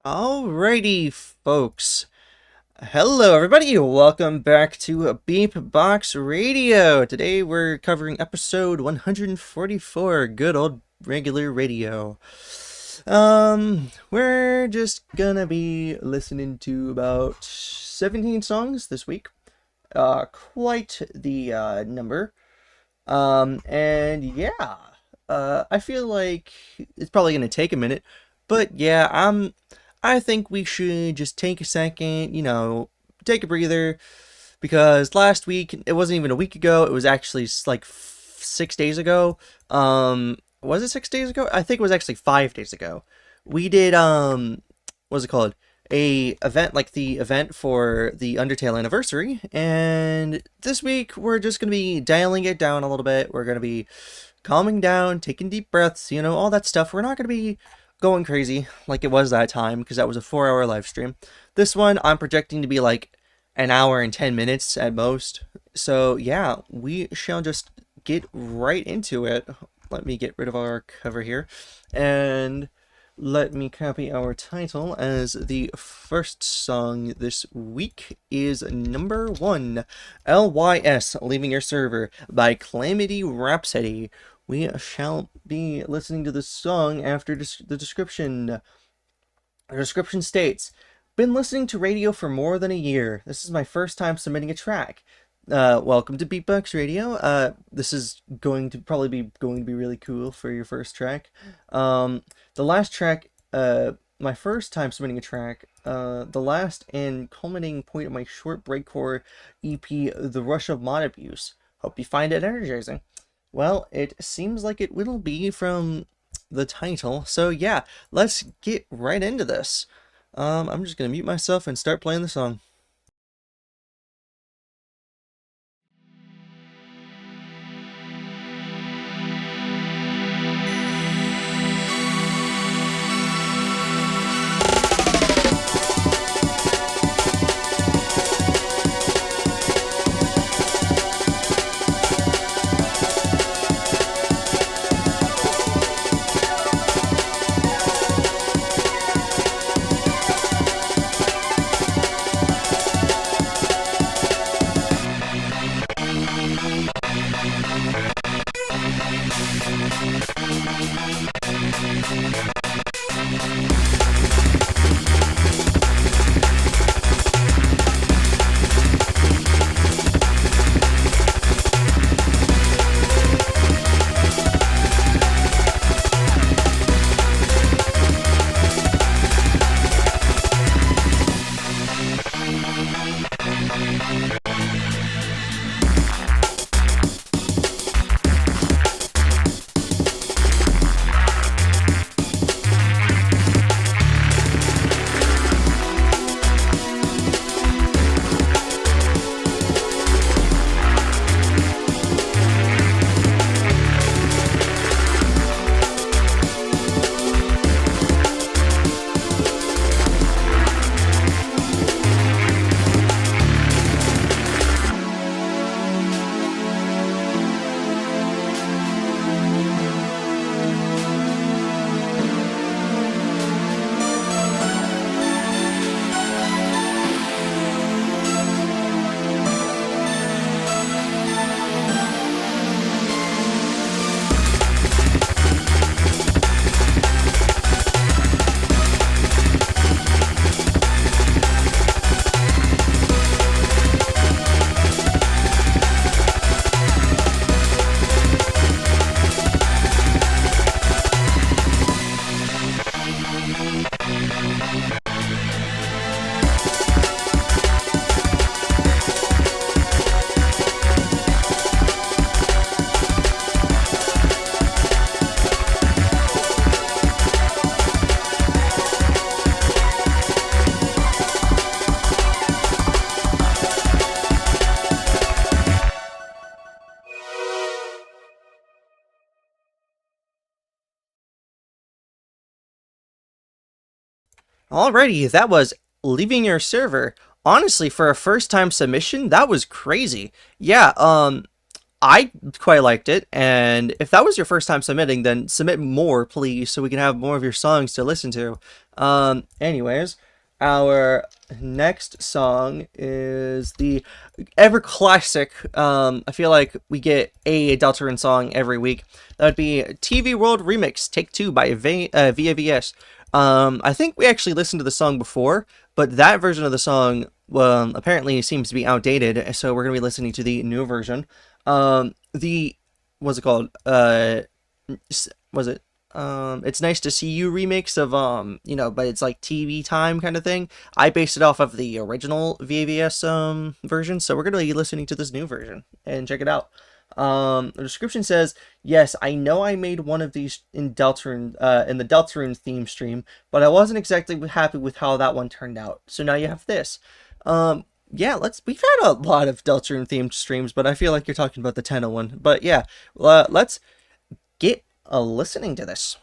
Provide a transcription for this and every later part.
Alrighty, folks. Hello, everybody. Welcome back to BeepBox Radio. Today we're covering episode 144, good old regular radio. We're just gonna be listening to about 17 songs this week. Quite the number. And yeah, I feel like it's probably gonna take a minute, but yeah, I think we should just take a second, take a breather, because last week, it wasn't even a week ago, it was actually like 6 days ago. Was it 6 days ago? I think it was actually 5 days ago. We did, what's it called? The event for the Undertale Anniversary, and this week we're just going to be dialing it down a little bit. We're going to be calming down, taking deep breaths, all that stuff. We're not going to be going crazy like it was that time, because that was a 4-hour live stream. This one I'm projecting to be like an hour and 10 minutes at most. So yeah, we shall just get right into it. Let me get rid of our cover here, and let me copy our title, as the first song this week is number 1, L.Y.S, Leaving Your Server by Clamity Rhapsody. We shall be listening to this song after the description. The description states, "Been listening to radio for more than a year. This is my first time submitting a track. Welcome to BeepBox Radio. This is going to be really cool for your first track. The last track, my first time submitting a track, the last and culminating point of my short breakcore EP, The Rush of Mod Abuse. Hope you find it energizing." Well, it seems like it will be from the title. So yeah, let's get right into this. I'm just gonna mute myself and start playing the song. Alrighty, that was Leaving Your Server. Honestly, for a first time submission, that was crazy. Yeah, I quite liked it, and if that was your first time submitting, then submit more, please, so we can have more of your songs to listen to. Anyways, our next song is the ever classic, I feel like we get a Deltarune song every week. That would be TV World Remix Take 2 by v.a.v.s. I think we actually listened to the song before, but that version of the song, apparently seems to be outdated, so we're going to be listening to the new version. The, what's it called? Was it? It's Nice to See You remix of, but it's like TV time kind of thing. I based it off of the original v.a.v.s, version, so we're going to be listening to this new version and check it out. The description says, yes, I know I made one of these in Deltarune, in the Deltarune theme stream, but I wasn't exactly happy with how that one turned out. So now you have this. Yeah, we've had a lot of Deltarune themed streams, but I feel like you're talking about the Tenno one. But yeah, let's get listening to this.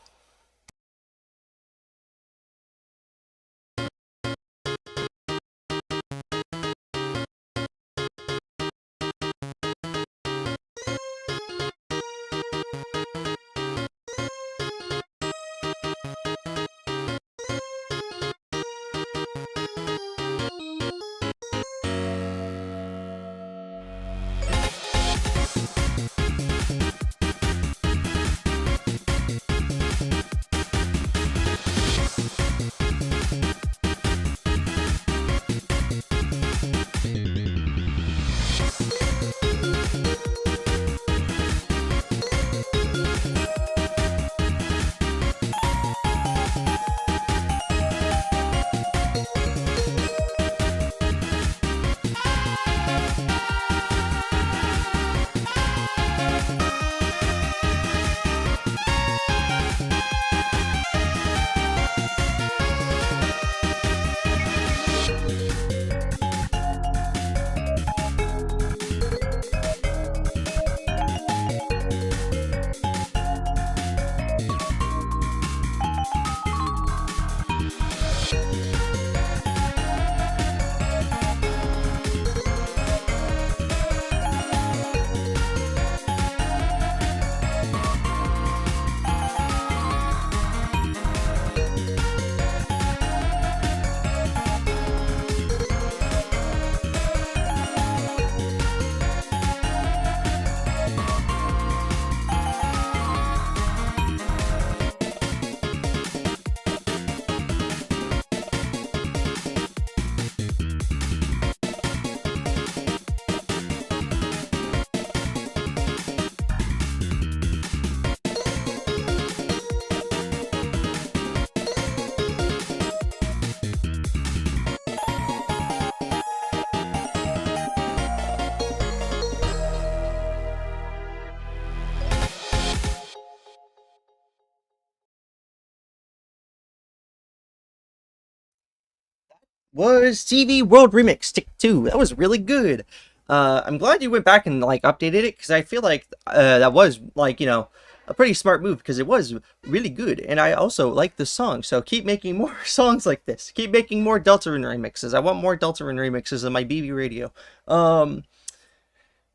Was TV World Remix Take 2. That was really good. I'm glad you went back and like updated it, because I feel like that was like, a pretty smart move, because it was really good, and I also like the song. So keep making more songs like this. Keep making more Deltarune remixes. I want more Deltarune remixes on my BB radio.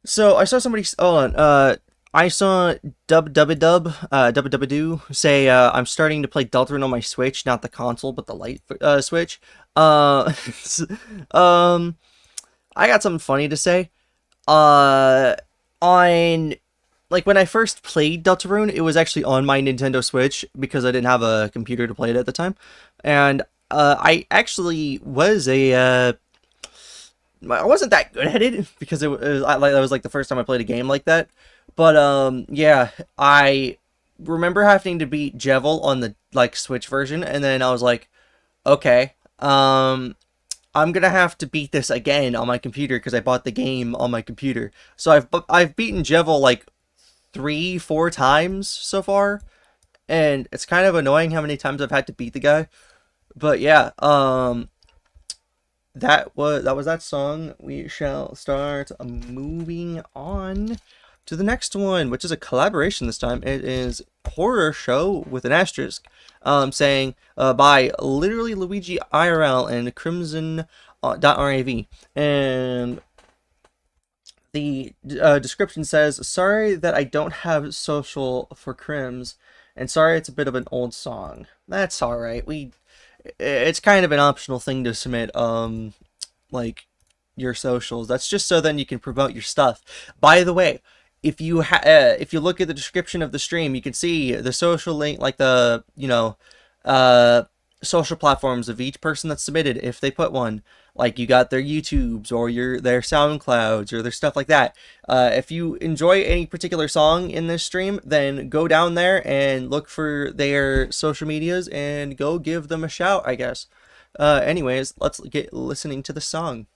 So I saw somebody. Hold on. I saw dubdubidu say, I'm starting to play Deltarune on my Switch, not the console, but the light Switch. Um, I got something funny to say. On like when I first played Deltarune, it was actually on my Nintendo Switch because I didn't have a computer to play it at the time, and I actually was I wasn't that good at it because that was like the first time I played a game like that. But yeah, I remember having to beat v.a.v.s on the like Switch version, and then I was like, okay, I'm gonna have to beat this again on my computer because I bought the game on my computer. So I've beaten v.a.v.s like 3-4 times so far, and it's kind of annoying how many times I've had to beat the guy. But yeah, that was that song. We shall start moving on. to the next one, which is a collaboration this time. It is Horror Show with an asterisk, saying by literally Luigi IRL and crimsxnnnn.riv. And the description says, sorry that I don't have social for Crims, and sorry it's a bit of an old song. That's alright. It's kind of an optional thing to submit, like, your socials. That's just so then you can promote your stuff. By the way, if you look at the description of the stream, you can see the social link, like the, social platforms of each person that submitted, if they put one. Like, you got their YouTubes or their SoundClouds or their stuff like that. If you enjoy any particular song in this stream, then go down there and look for their social medias and go give them a shout, I guess. Anyways, let's get listening to the song.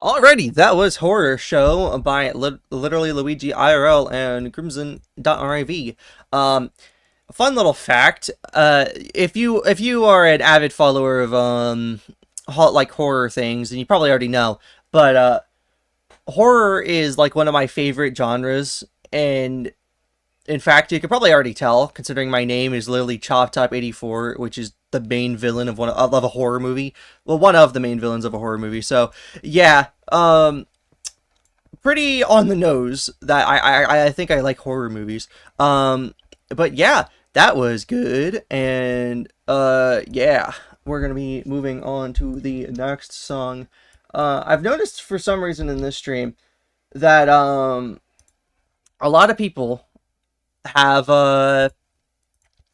Alrighty, that was Horror Show by literally Luigi IRL and crimsxnnnn.riv. Fun little fact, if you are an avid follower of like horror things, and you probably already know, but horror is like one of my favorite genres, and in fact, you could probably already tell, considering my name is literally Chop Top 84, which is the main villain of a horror movie. Well, one of the main villains of a horror movie. So yeah, pretty on the nose that I think I like horror movies. But yeah, that was good, and yeah, we're gonna be moving on to the next song. I've noticed for some reason in this stream that a lot of people have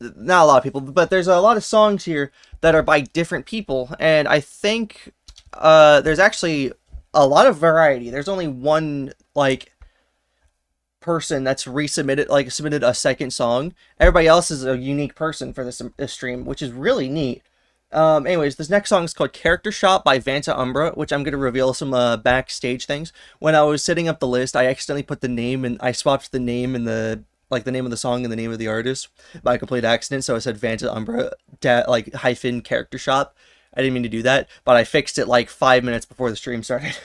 not a lot of people, but there's a lot of songs here that are by different people, and I think there's actually a lot of variety. There's only one like person that's submitted a second song. Everybody else is a unique person for this stream, which is really neat. Anyways, this next song is called Character Shop by VantaUmbra, which I'm going to reveal some backstage things. When I was setting up the list, I accidentally put the name, and I swapped the name and the like the name of the song and the name of the artist by complete accident. So I said VantaUmbra like hyphen character shop. I didn't mean to do that, but I fixed it like 5 minutes before the stream started.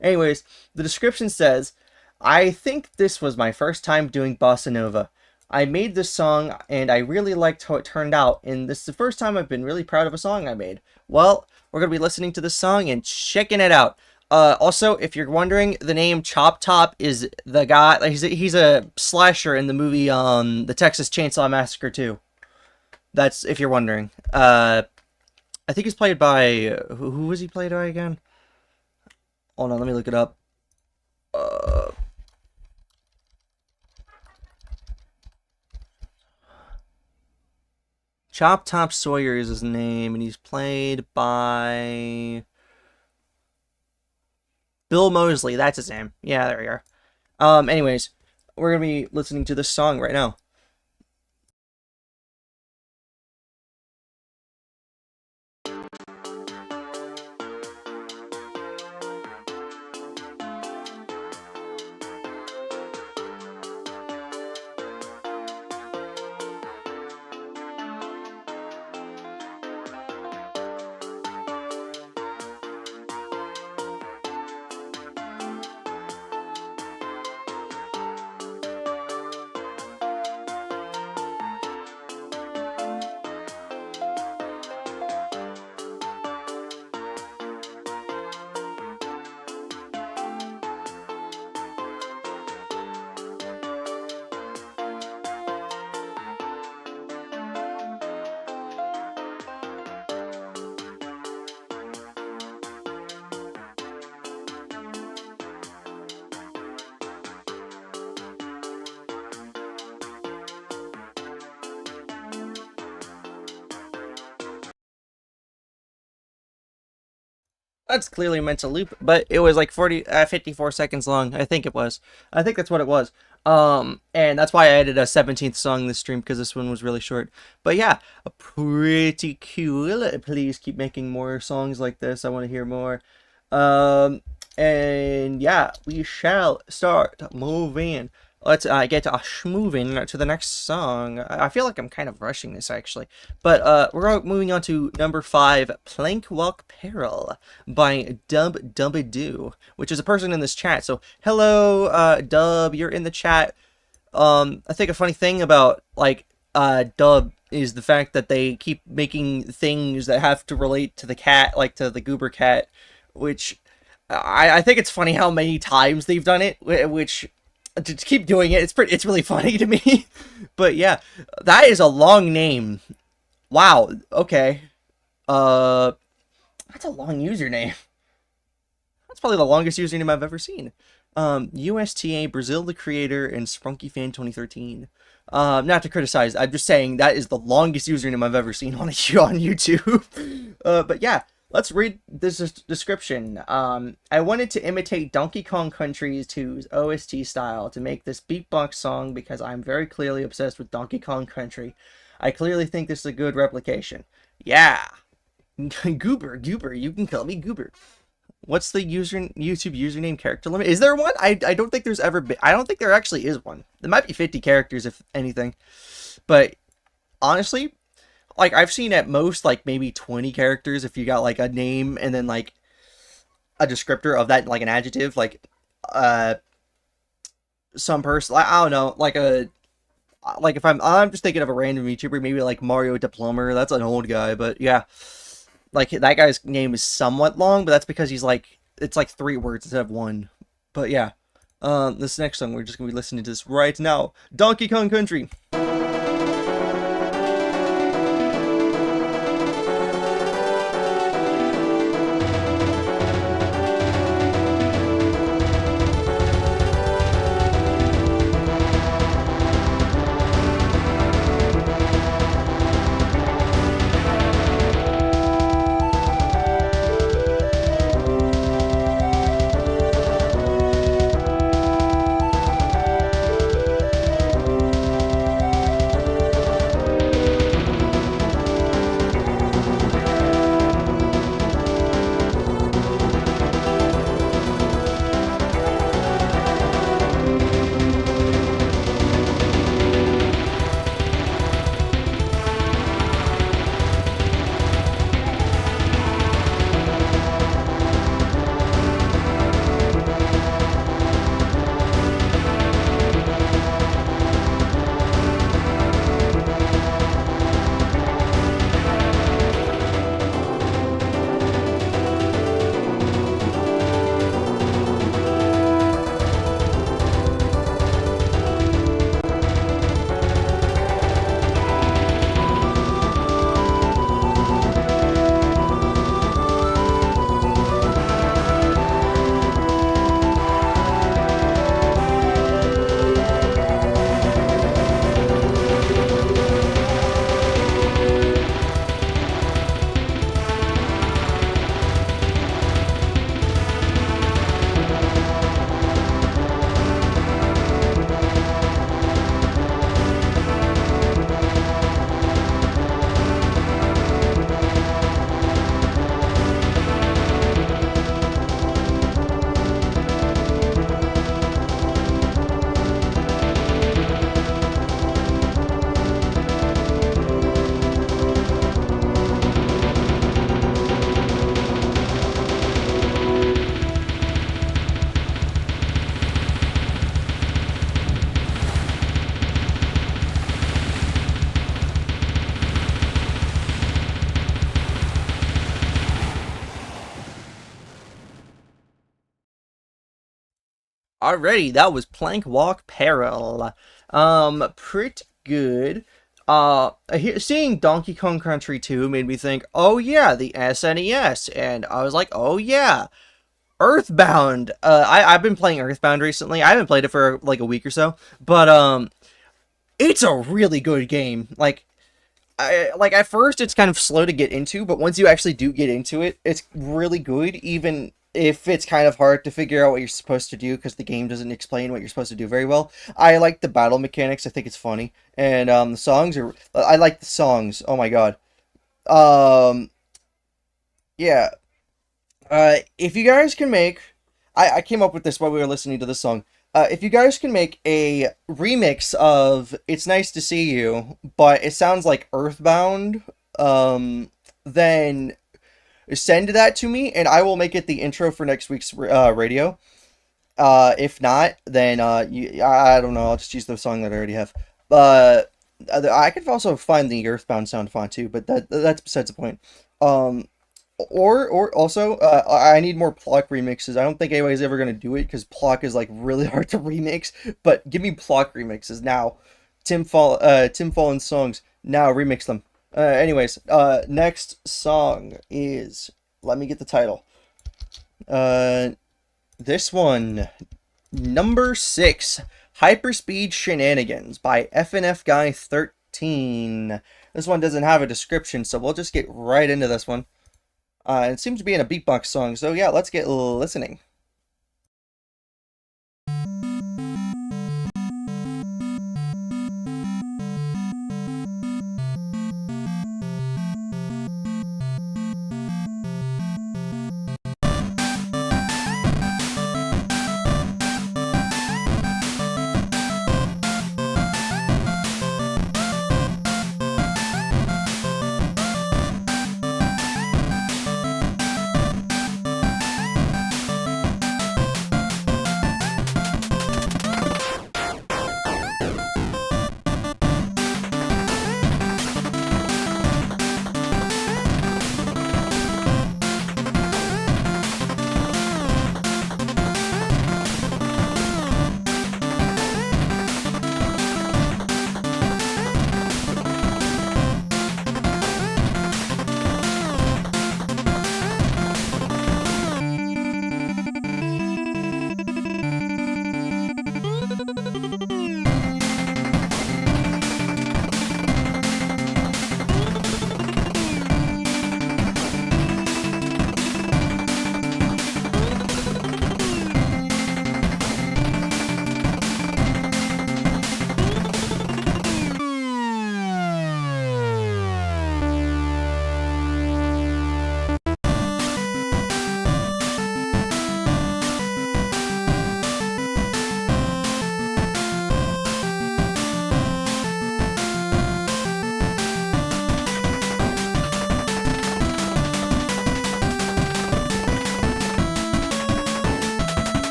Anyways, the description says, I think this was my first time doing bossa nova. I made this song and I really liked how it turned out, and this is the first time I've been really proud of a song I made. Well, we're going to be listening to this song and checking it out. Also, if you're wondering, the name Chop Top is the guy, he's a slasher in the movie the Texas Chainsaw Massacre 2. That's, if you're wondering. I think he's played by, who was he played by again? Hold on, let me look it up. Chop Top Sawyer is his name, and he's played by Bill Moseley. That's his name. Yeah, there we are. Anyways, we're gonna be listening to this song right now. That's clearly meant to loop, but it was like 54 seconds long. I think it was. I think that's what it was. And that's why I added a 17th song this stream, because this one was really short. But yeah, a pretty cool. Please keep making more songs like this. I want to hear more. And yeah, we shall start moving. Let's get moving to the next song. I feel like I'm kind of rushing this, actually. But we're moving on to number 5, Plank Walk Peril by dubdubidu, which is a person in this chat. So, hello, Dub, you're in the chat. I think a funny thing about, like, Dub is the fact that they keep making things that have to relate to the cat, like to the Goober cat, which I think it's funny how many times they've done it, which... to keep doing it, it's really funny to me. But yeah, that is a long name. Wow, okay. That's a long username. That's probably the longest username I've ever seen. USTA Brazil the Creator and SprunkyFan 2013. Not to criticize, I'm just saying that is the longest username I've ever seen on YouTube. But yeah. Let's read this description. I wanted to imitate Donkey Kong Country 2's OST style to make this BeepBox song because I'm very clearly obsessed with Donkey Kong Country. I clearly think this is a good replication. Yeah! Goober, you can call me Goober. What's the YouTube username character limit? Is there one? I don't think there's ever been. I don't think there actually is one. There might be 50 characters, if anything. But, honestly... like, I've seen at most, like, maybe 20 characters if you got, like, a name and then, like, a descriptor of that, like, an adjective, like, some person, like, I don't know, like, if I'm just thinking of a random YouTuber, maybe, like, Mario Diplomer, that's an old guy, but, yeah, like, that guy's name is somewhat long, but that's because he's, like, it's, like, 3 words instead of 1, but, yeah, this next song, we're just gonna be listening to this right now, Donkey Kong Country. Alrighty, that was Plank Walk Peril. Pretty good. Seeing Donkey Kong Country 2 made me think, oh yeah, the SNES, and I was like, oh yeah, Earthbound. I've been playing Earthbound recently. I haven't played it for like a week or so, but it's a really good game. Like at first it's kind of slow to get into, but once you actually do get into it, it's really good, even if it's kind of hard to figure out what you're supposed to do because the game doesn't explain what you're supposed to do very well. I like the battle mechanics. I think it's funny, and the songs are. I like the songs. Oh my god. Um, yeah. If you guys can make, I came up with this while we were listening to this song. If you guys can make a remix of "It's Nice to See You," but it sounds like Earthbound, then send that to me, and I will make it the intro for next week's radio. If not, then I don't know. I'll just use the song that I already have. I could also find the Earthbound sound font too, but that's besides the point. Um, or also, I need more Plock remixes. I don't think anybody's ever gonna do it because Plock is like really hard to remix. But give me Plock remixes now. Tim Fallen's songs now. Remix them. Anyways, next song is, let me get the title. This one, number 6, Hyperspeed Shenanigans by FNF Guy 13. This one doesn't have a description, so we'll just get right into this one. It seems to be in a BeepBox song, so yeah, let's get listening.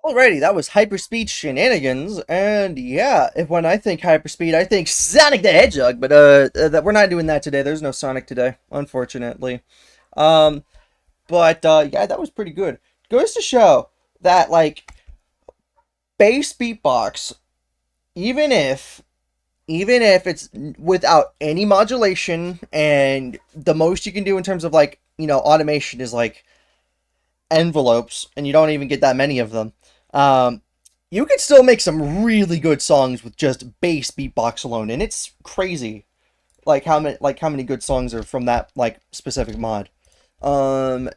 Alrighty, that was Hyperspeed Shenanigans, and yeah, when I think Hyperspeed, I think Sonic the Hedgehog, but that we're not doing that today. There's no Sonic today, unfortunately. Um, but yeah, that was pretty good. Goes to show that like bass beatbox, even if it's without any modulation, and the most you can do in terms of like automation is like envelopes, and you don't even get that many of them. Um, you can still make some really good songs with just bass beatbox alone, and it's crazy, like how many good songs are from that like specific mod. Um,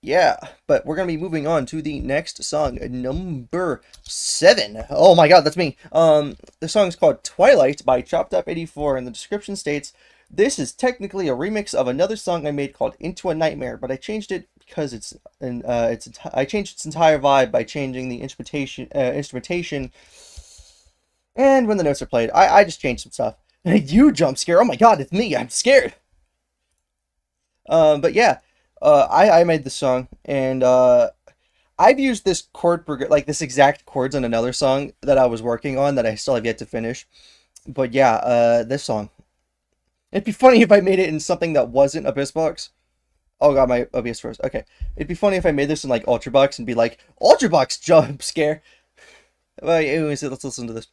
yeah, but we're gonna be moving on to the next song, number 7. Oh my god, that's me. The song is called Twilight by Chopped Up 84, and the description states, This is technically a remix of another song I made called Into a Nightmare, but I changed it because I changed its entire vibe by changing the instrumentation, and when the notes are played, I just changed some stuff. You jump scare! Oh my god, it's me! I'm scared. But yeah, I made this song, and I've used this chord like this exact chords on another song that I was working on that I still have yet to finish. But yeah, this song. It'd be funny if I made it in something that wasn't AbyssBox. Oh god, my OBS froze. Okay. It'd be funny if I made this in like ultrabox and be like, ultrabox jump scare. But anyways, let's listen to this.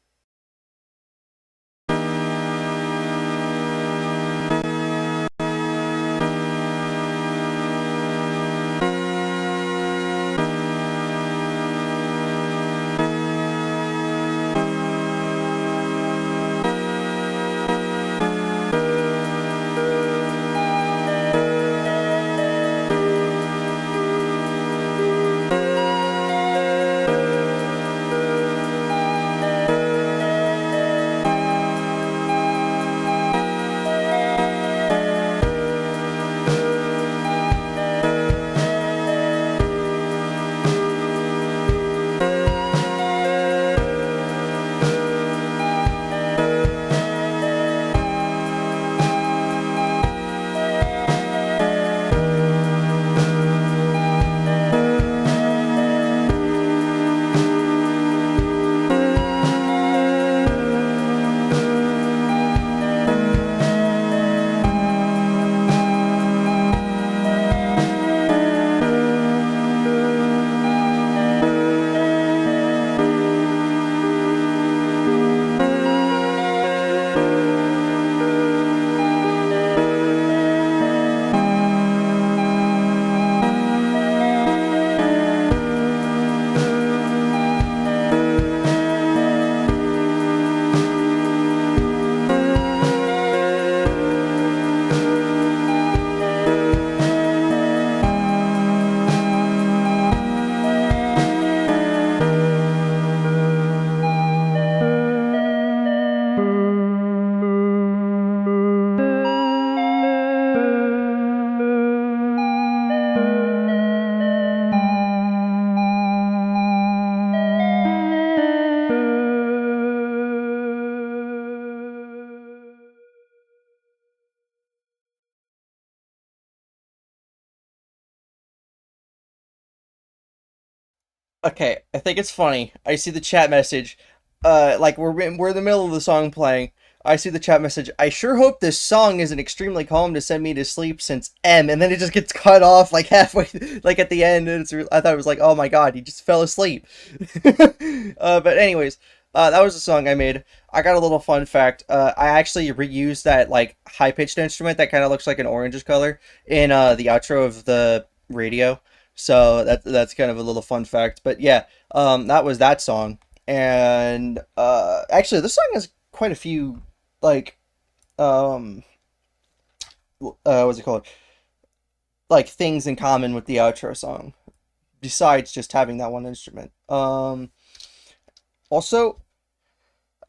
Okay, I think it's funny. I see the chat message. Like we're in the middle of the song playing. I see the chat message. I sure hope this song isn't extremely calm to send me to sleep since M, and then it just gets cut off like halfway, like at the end. And I thought it was like, oh my god, he just fell asleep. But anyways, that was the song I made. I got a little fun fact. I actually reused that like high pitched instrument that kind of looks like an orangish color in the outro of the radio. So that's kind of a little fun fact. But yeah, that was that song. And actually, this song has quite a few like what's it called? Like things in common with the outro song, besides just having that one instrument. Also,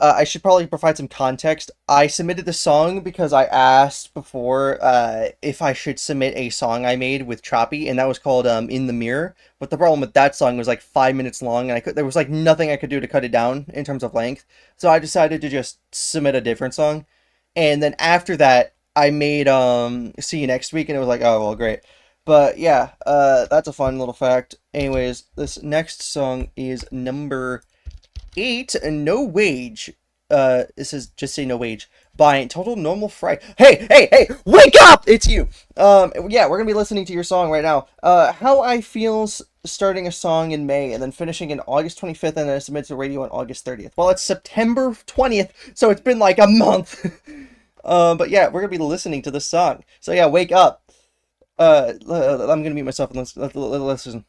I should probably provide some context. I submitted the song because I asked before if I should submit a song I made with Choppy, and that was called In the Mirror. But the problem with that song was like 5 minutes long, and there was like nothing I could do to cut it down in terms of length. So I decided to just submit a different song. And then after that, I made See You Next Week, and it was like, oh well, great. But yeah, that's a fun little fact. Anyways, this next song is number 8, No Wage. This is Just Say No Wage by TotalNormalFry. Hey, wake up! It's you. Yeah, we're gonna be listening to your song right now. How I feel starting a song in May and then finishing in August 25th and then I submit to radio on August 30th. Well, it's September 20th, so it's been like a month. But yeah, we're gonna be listening to this song. So yeah, wake up. I'm gonna mute myself and let's listen.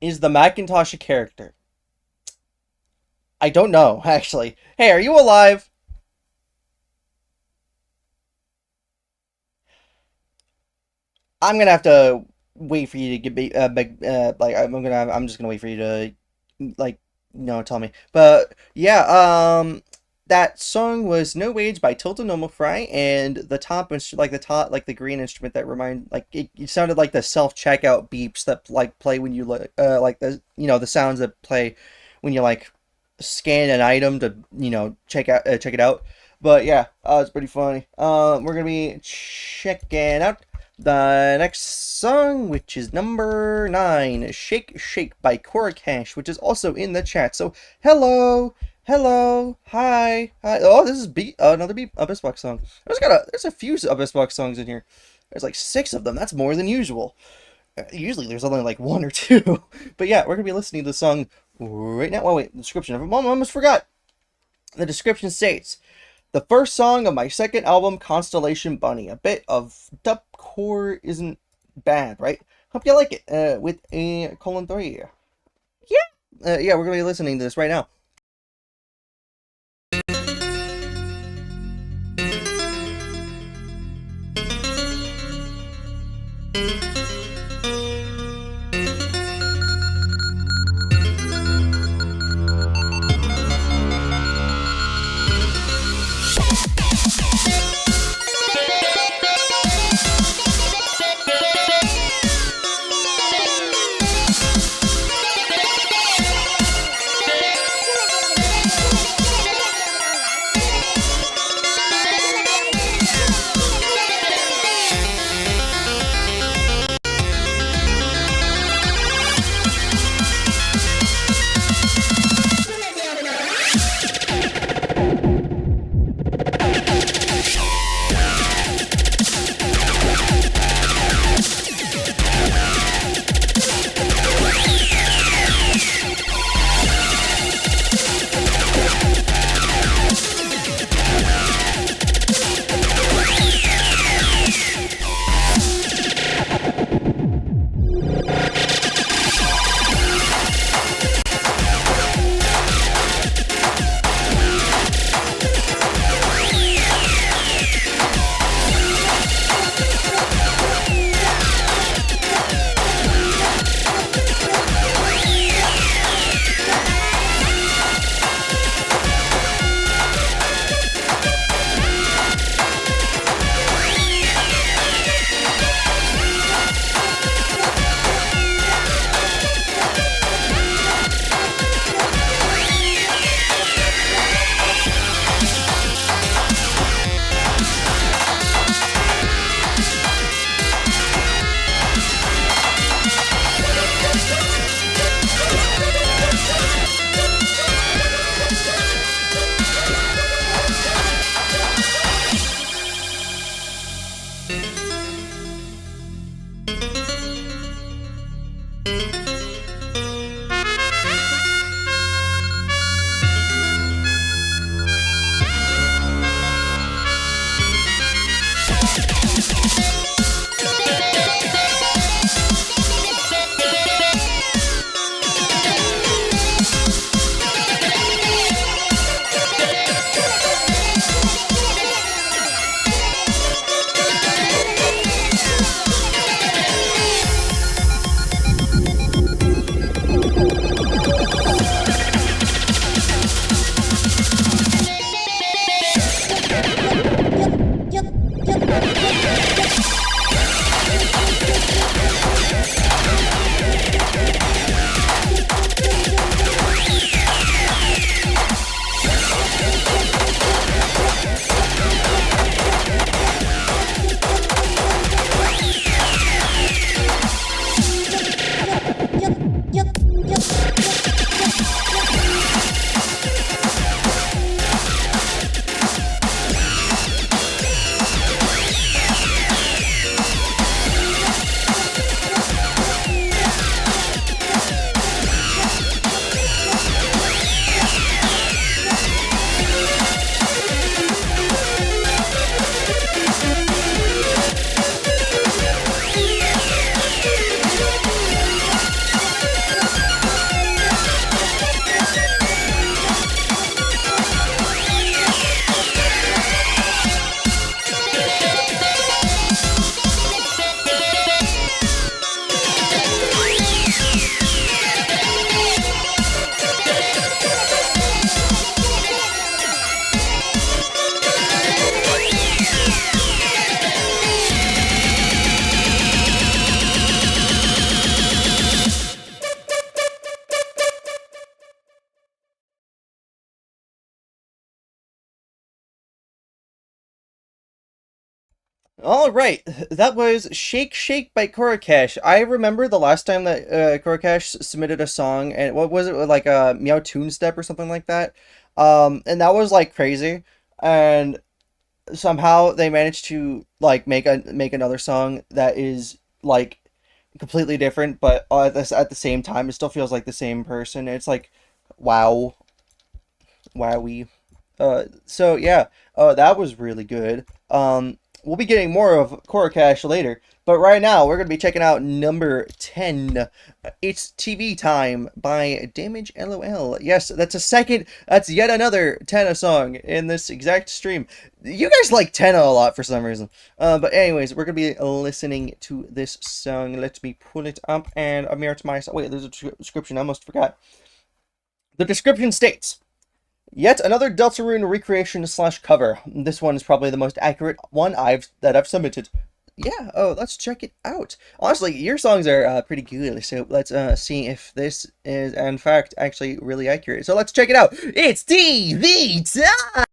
Is the Macintosh a character? I don't know, actually. Hey, are you alive? I'm gonna have to wait for you to get like I'm just gonna wait for you to like tell me. But yeah, that song was No Wage by TotalNormalFry, and the top like the green instrument that remind like it sounded like the self checkout beeps that like play when you like the the sounds that play when you like scan an item to check it out. But yeah, it's pretty funny. We're gonna be checking out the next song, which is number 9, Shake Shake by koracaesh, which is also in the chat. So hello, hello, hi. Oh, this is another AbyssBox song. There's a few AbyssBox songs in here. There's like 6 of them. That's more than usual. Usually there's only like 1 or 2. But yeah, we're gonna be listening to the song right now. Oh wait, the description. I almost forgot. The description states, the first song of my second album, Constellation Bunny. A bit of dubcore isn't bad, right? Hope you like it. With a :3. Yeah. Yeah, we're gonna be listening to this right now. All right, that was Shake Shake by koracaesh. I remember the last time that koracaesh submitted a song, and what was it, like a Meow Tune Step or something like that? And that was like crazy, and somehow they managed to like make another song that is like completely different, but at the same time, it still feels like the same person. It's like, wow, wowie. So yeah, that was really good. We'll be getting more of koracaesh later, but right now we're gonna be checking out number 10. It's TV Time by DamageLoL. Yes, that's yet another Tenna song in this exact stream. You guys like Tenna a lot for some reason. But anyways, we're gonna be listening to this song. Let me pull it up and a mirror to myself. Wait, there's a description. I almost forgot. The description states, yet another Deltarune recreation slash cover. This one is probably the most accurate one I've submitted. Yeah, oh, let's check it out. Honestly, your songs are pretty good, so let's see if this is in fact actually really accurate. So let's check it out. It's TV time!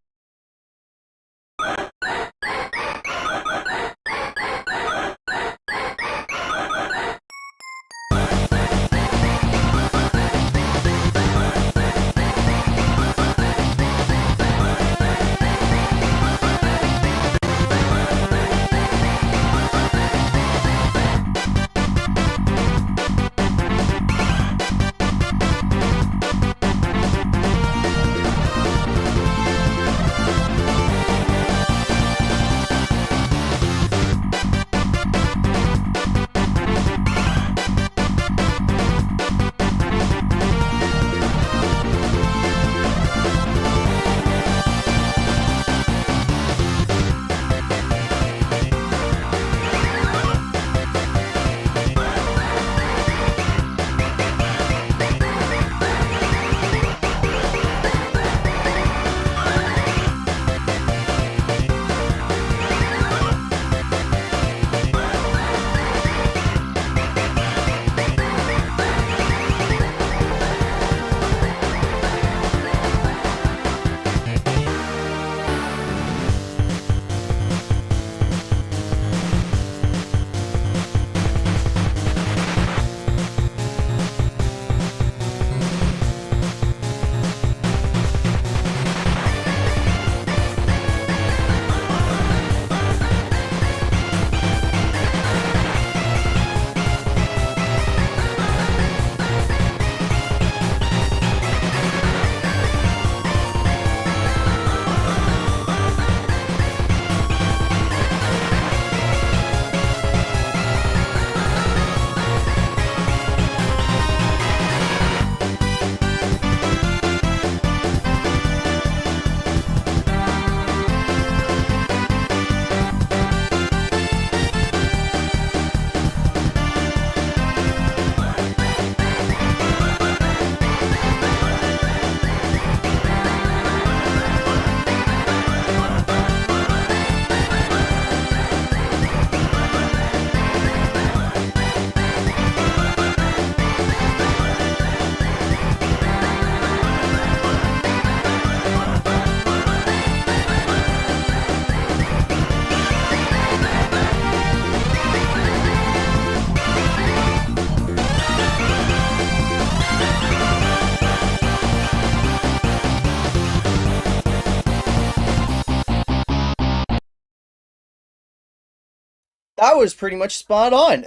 That was pretty much spot on.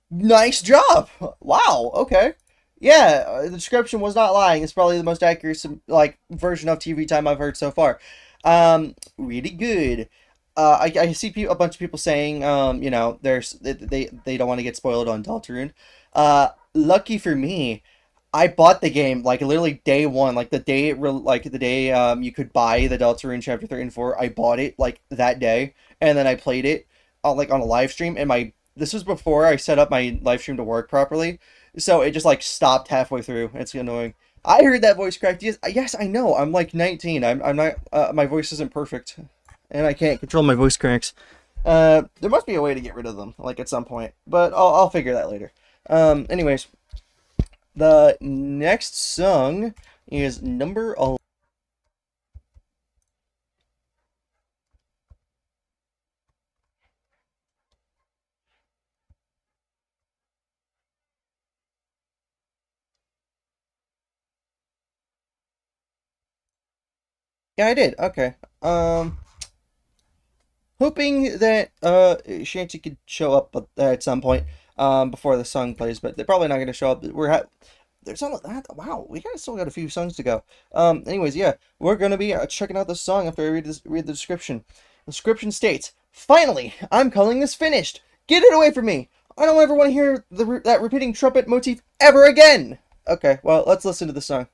Nice job. Wow. Okay. Yeah, the description was not lying. It's probably the most accurate like version of TV Time I've heard so far. Really good. I see a bunch of people saying, they don't want to get spoiled on Deltarune. Lucky for me, I bought the game like literally day one, like the day you could buy the Deltarune Chapter 3 and 4. I bought it like that day, and then I played it like on a live stream, and this was before I set up my live stream to work properly, so it just like stopped halfway through. It's annoying. I heard that voice cracked. Yes, I know. I'm like 19. I'm not. My voice isn't perfect, and I can't control my voice cracks. There must be a way to get rid of them, like at some point, but I'll figure that later. Anyways, the next song is number 11. Yeah, I did. Okay. Hoping that Shantie could show up at some point before the song plays, but they're probably not going to show up. There's all that. Wow, we still got a few songs to go. Anyways, yeah, we're gonna be checking out the song after I read the description. The description states, "Finally, I'm calling this finished. Get it away from me. I don't ever want to hear that repeating trumpet motif ever again." Okay, well, let's listen to the song.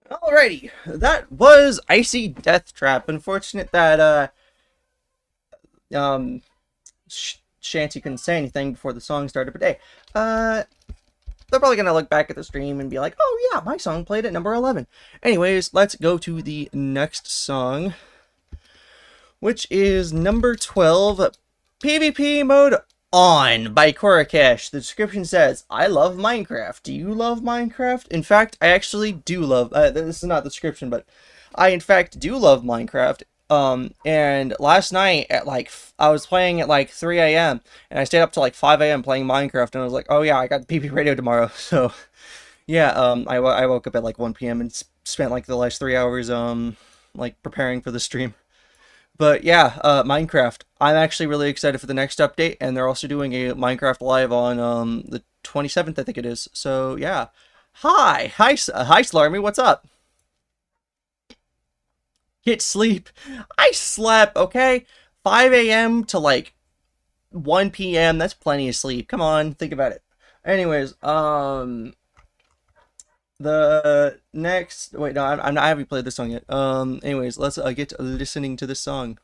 Alrighty, that was Icy Deathtrap. Unfortunate that um Shantie couldn't say anything before the song started, but hey, they're probably gonna look back at the stream and be like, "Oh yeah, my song played at number 11." Anyways, let's go to the next song, which is number 12, PvP Mode On by koracaesh. The description says, "I love Minecraft. Do you love Minecraft?" In fact, I actually do love, this is not the description, but I in fact do love Minecraft. And last night at I was playing at 3 a.m. and I stayed up till 5 a.m. playing Minecraft, and I was like, "Oh yeah, I got the PP radio tomorrow." So yeah, I woke up at 1 p.m. and spent the last 3 hours preparing for the stream. But yeah, Minecraft. I'm actually really excited for the next update, and they're also doing a Minecraft Live on the 27th, I think it is. So yeah, hi, Slarmy, what's up? Get sleep. I slept, okay? 5 a.m. to 1 p.m. That's plenty of sleep. Come on, think about it. Anyways, the next, wait, no, I'm not, I haven't played this song yet. Anyways, let's get to listening to this song.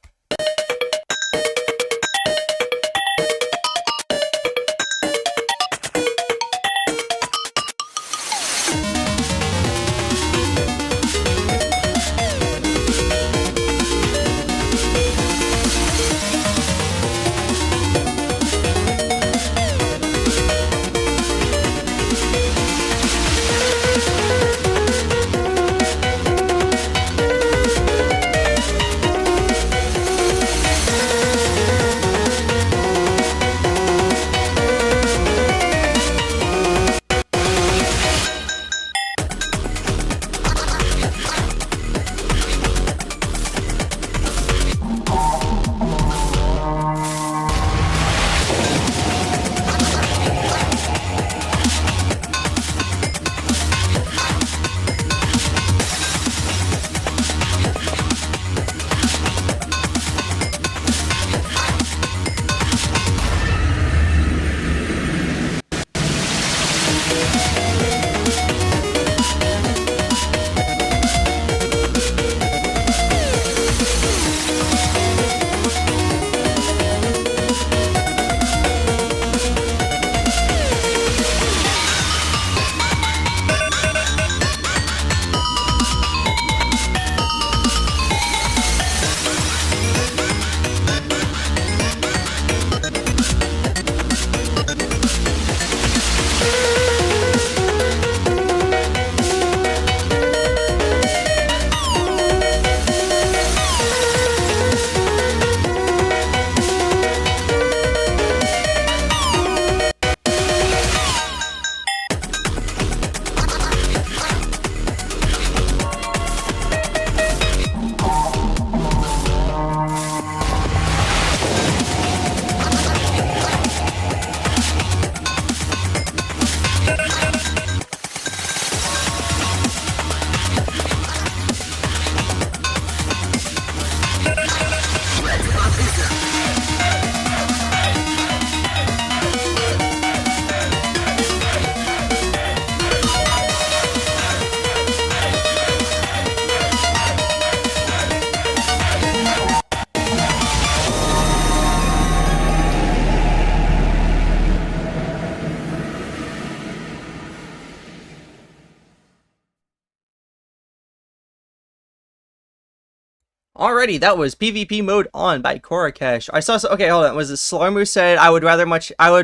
Alrighty, that was PvP mode on by koracaesh. I saw. Okay, hold on. Was it Slormu said I would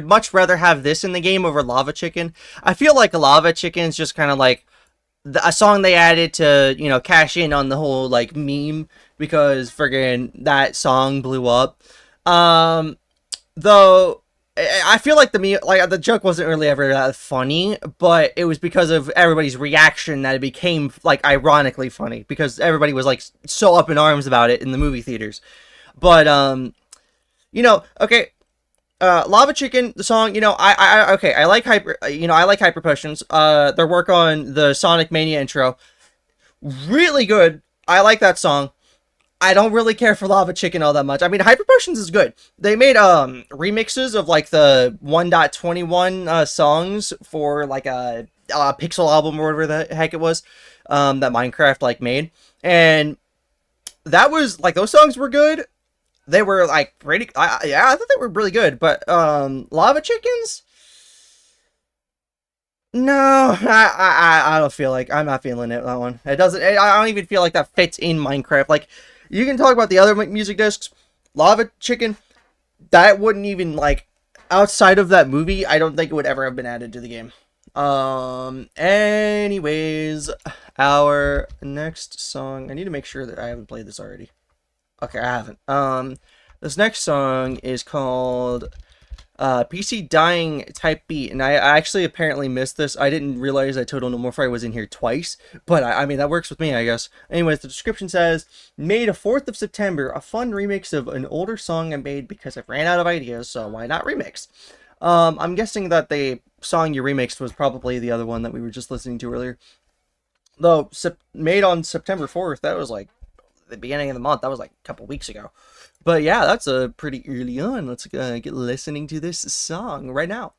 much rather have this in the game over Lava Chicken. I feel like Lava Chicken's just kind of like a song they added to, you know, cash in on the whole like meme because friggin' that song blew up. Though I feel like the joke wasn't really ever that funny, but it was because of everybody's reaction that it became like ironically funny because everybody was like so up in arms about it in the movie theaters. But you know, okay, Lava Chicken, the song, you know, I like I like Hyper Potions. Their work on the Sonic Mania intro, really good. I like that song. I don't really care for Lava Chicken all that much. I mean, Hyper Potions is good. They made remixes of like the 1.21 songs for like a Pixel album or whatever the heck it was that Minecraft like made, and that was like those songs were good. They were like pretty. Yeah, I thought they were really good. But Lava Chickens. No, I don't feel like I'm not feeling it. That one. It doesn't. I don't even feel like that fits in Minecraft. Like. You can talk about the other music discs, Lava Chicken, that wouldn't even, like, outside of that movie, I don't think it would ever have been added to the game. Anyways, our next song, I need to make sure that I haven't played this already. Okay, I haven't. This next song is called PC Dying Type Beat, and I actually apparently missed this. I didn't realize that TotalNormalFry was in here twice, but I mean, that works with me, I guess. Anyways, the description says, made a 4th of September, a fun remix of an older song I made because I ran out of ideas, so why not remix? I'm guessing that the song you remixed was probably the other one that we were just listening to earlier. Though, made on September 4th, that was like the beginning of the month, that was like a couple weeks ago. But yeah, that's a pretty early on. Let's get listening to this song right now.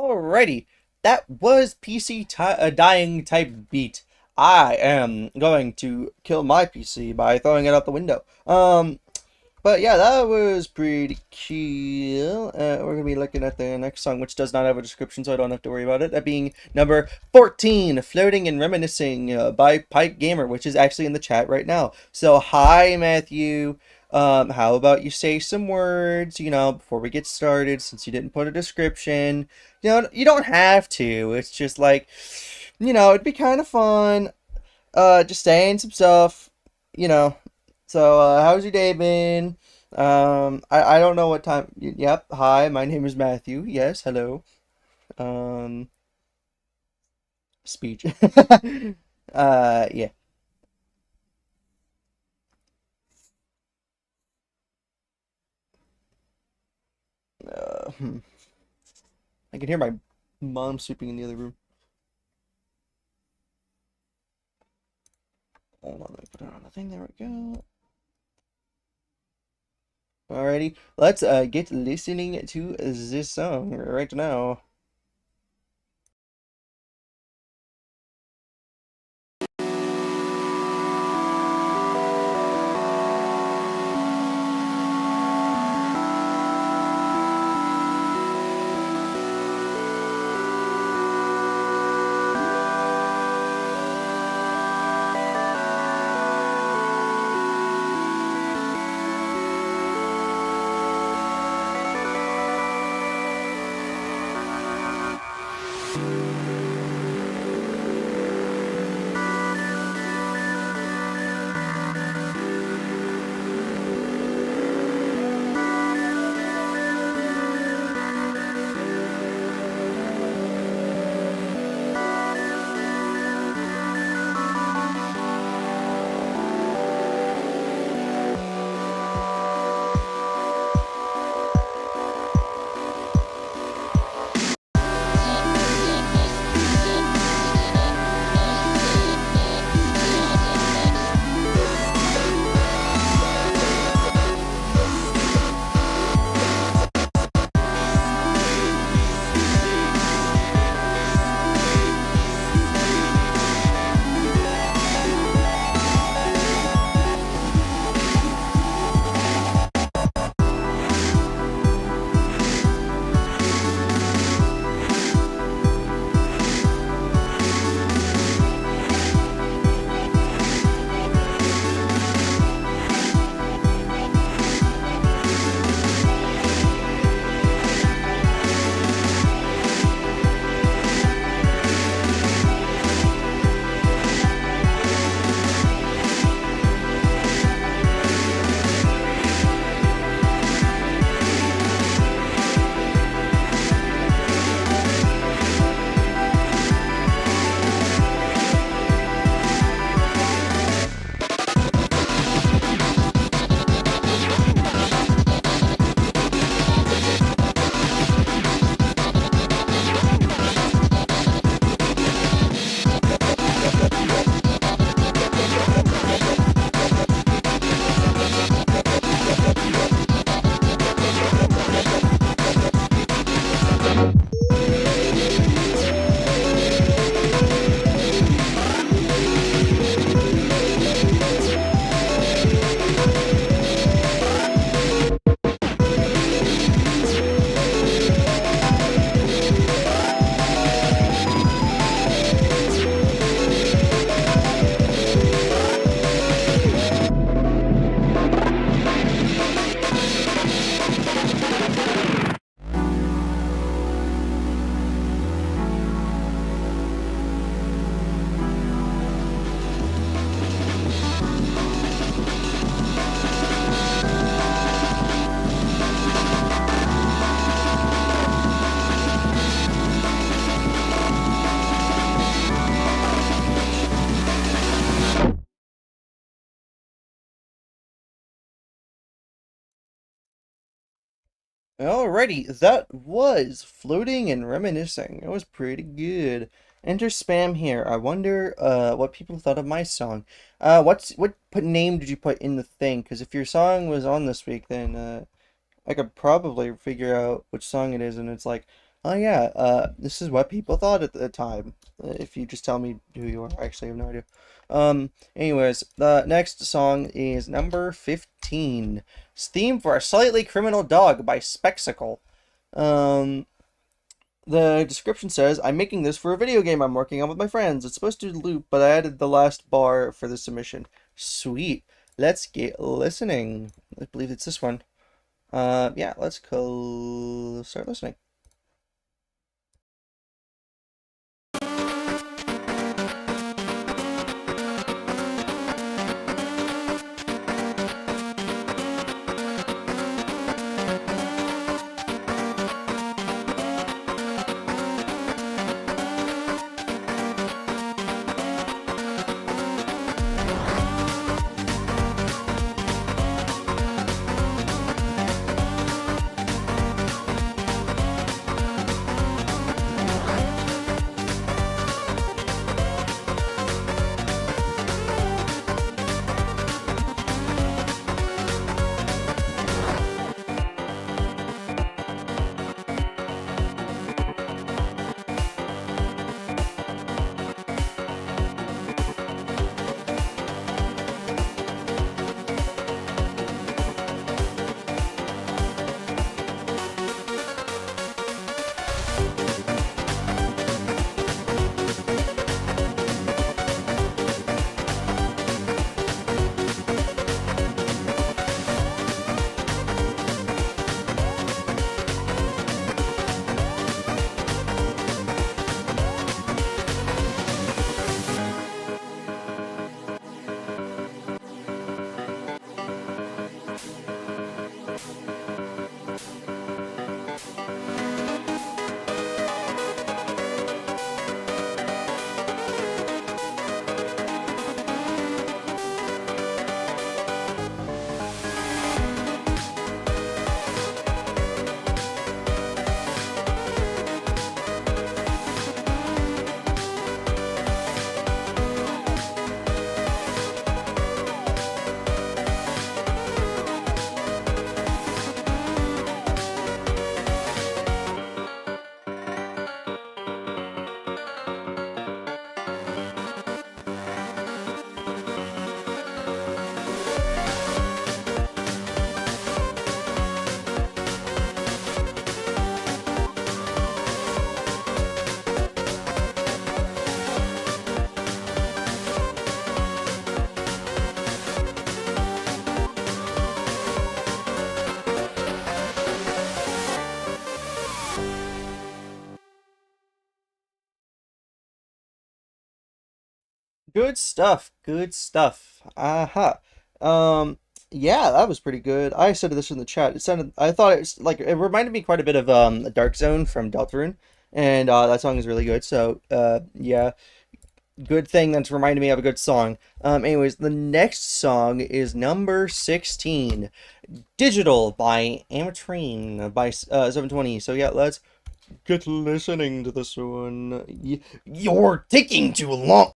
Alrighty, that was PC dying type beat. I am going to kill my PC by throwing it out the window. But yeah, that was pretty cool. We're gonna be looking at the next song, which does not have a description, so I don't have to worry about it. That being number 14, "Floating and Reminiscing" by pikegamer, which is actually in the chat right now. So hi, Matthew. How about you say some words, before we get started, since you didn't put a description. You don't have to. It's just like, it'd be kind of fun. Just saying some stuff, you know. So, how's your day been? I don't know what time. Yep. Hi, my name is Matthew. Yes, hello. Um, Speech. Yeah. Hmm. I can hear my mom sleeping in the other room. Hold on, let me put it on the thing. There we go. Alrighty, let's get listening to this song right now. Alrighty, that was "Floating and Reminiscing." It was pretty good. Enter spam here. I wonder what people thought of my song. What name did you put in the thing? Because if your song was on this week, then I could probably figure out which song it is, and it's like Oh yeah, this is what people thought at the time. If you just tell me who you are, I actually have no idea. Anyways, the next song is number 15. It's Theme for a Slightly Criminal Dog by Spexicle. The description says, I'm making this for a video game I'm working on with my friends. It's supposed to loop, but I added the last bar for the submission. Sweet. Let's get listening. I believe it's this one. Yeah, let's go start listening. Good stuff. Good stuff. Aha. Yeah, that was pretty good. I said this in the chat. I thought it was like, it reminded me quite a bit of Dark Zone from Deltarune, and that song is really good. So, yeah, good thing that's reminded me of a good song. Anyways, the next song is number 16, Digital by Amatrine by 720. So yeah, let's get listening to this one. You're taking too long.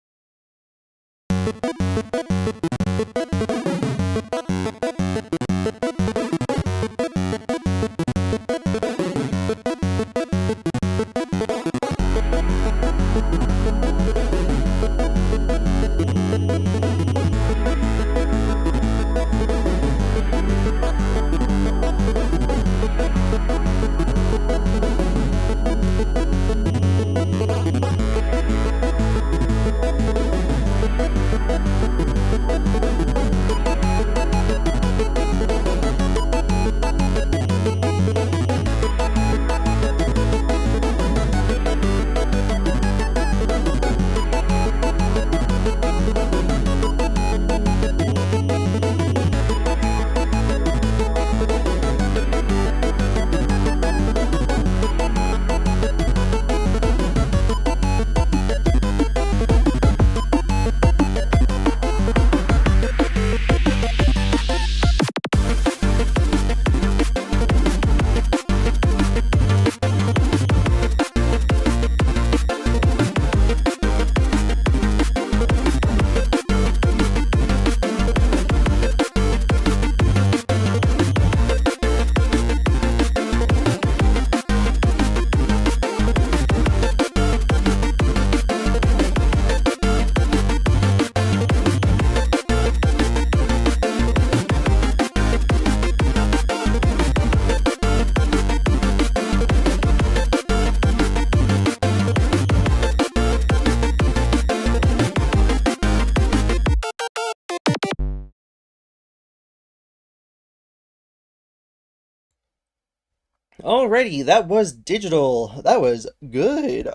Alrighty, that was digital. That was good.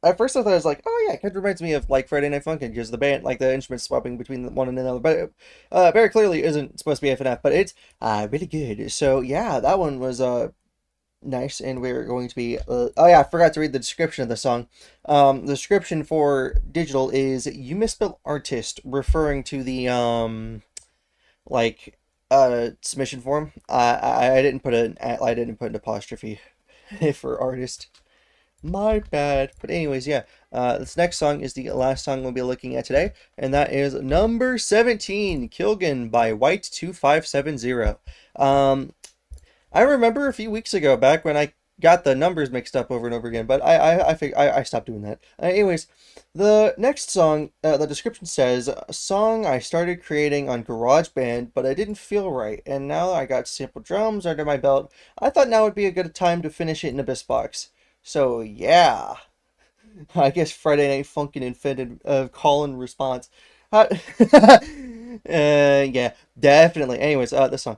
At first I thought I was like, oh yeah, it kind of reminds me of like Friday Night Funkin' because the band, like the instruments swapping between one and another, but it, very clearly isn't supposed to be FNF, but it's really good. So yeah, that one was nice, and we're going to be. Oh yeah, I forgot to read the description of the song. The description for digital is you misspelled artist, referring to the like submission form. I didn't put an apostrophe for artist. My bad. But anyways, yeah. This next song is the last song we'll be looking at today, and that is number 17, Kilgan by White2570. I remember a few weeks ago, back when I got the numbers mixed up over and over again, but I stopped doing that. Anyways, the next song, the description says, a song I started creating on GarageBand, but I didn't feel right, and now I got sample drums under my belt. I thought now would be a good time to finish it in AbyssBox. So yeah, I guess Friday Night Funkin' invented call and response. Yeah, definitely. Anyways, this song.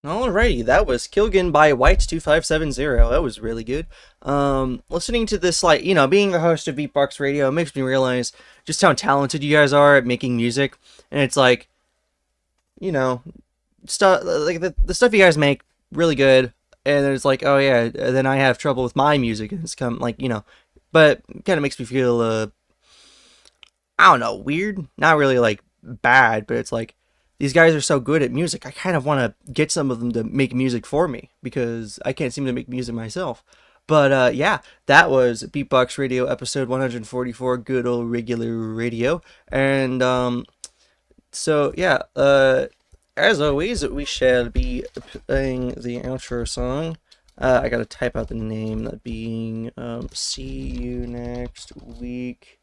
Alrighty, that was Kilgan by White2570. That was really good. Listening to this, like, you know, being the host of BeepBox Radio, it makes me realize just how talented you guys are at making music. And it's like, you know, stuff like the stuff you guys make, really good. And it's like, oh yeah, then I have trouble with my music, and it's come like, you know, but it kind of makes me feel, I don't know, weird. Not really like bad, but it's like, these guys are so good at music, I kind of want to get some of them to make music for me, because I can't seem to make music myself. But yeah, that was BeepBox Radio episode 144, good old regular radio. And so yeah, as always, we shall be playing the outro song. I gotta type out the name, that being see you next week.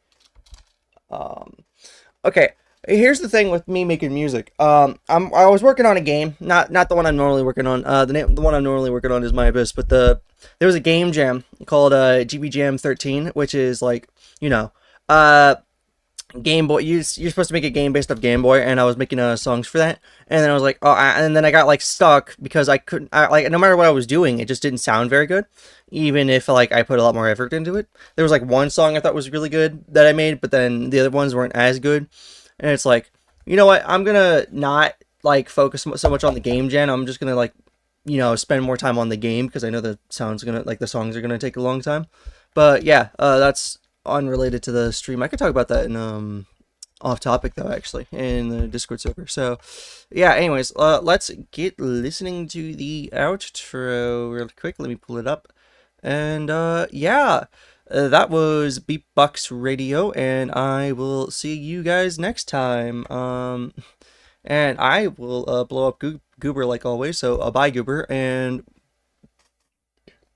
Okay. Here's the thing with me making music. I was working on a game, not the one I'm normally working on. The one I'm normally working on is my Abyss, but there was a game jam called GB Jam 13, which is like, you know, Game Boy. You're supposed to make a game based off Game Boy, and I was making songs for that. And then I was like, and then I got like stuck because I couldn't. Like, no matter what I was doing, it just didn't sound very good, even if like I put a lot more effort into it. There was like one song I thought was really good that I made, but then the other ones weren't as good. And it's like, you know what, I'm gonna not like focus so much on the game jam. I'm just gonna, like, you know, spend more time on the game, because I know the songs are gonna take a long time. But yeah, that's unrelated to the stream. I could talk about that in off topic though, actually, in the Discord server. So yeah, anyways, let's get listening to the outro real quick. Let me pull it up. And yeah, that was BeepBox Radio, and I will see you guys next time. And I will blow up Goober like always, so bye Goober. And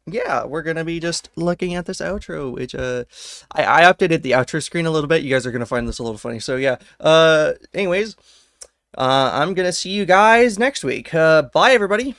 yeah, we're gonna be just looking at this outro, which I updated the outro screen a little bit. You guys are gonna find this a little funny. So yeah, anyways, I'm gonna see you guys next week. Bye everybody.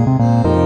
Bye.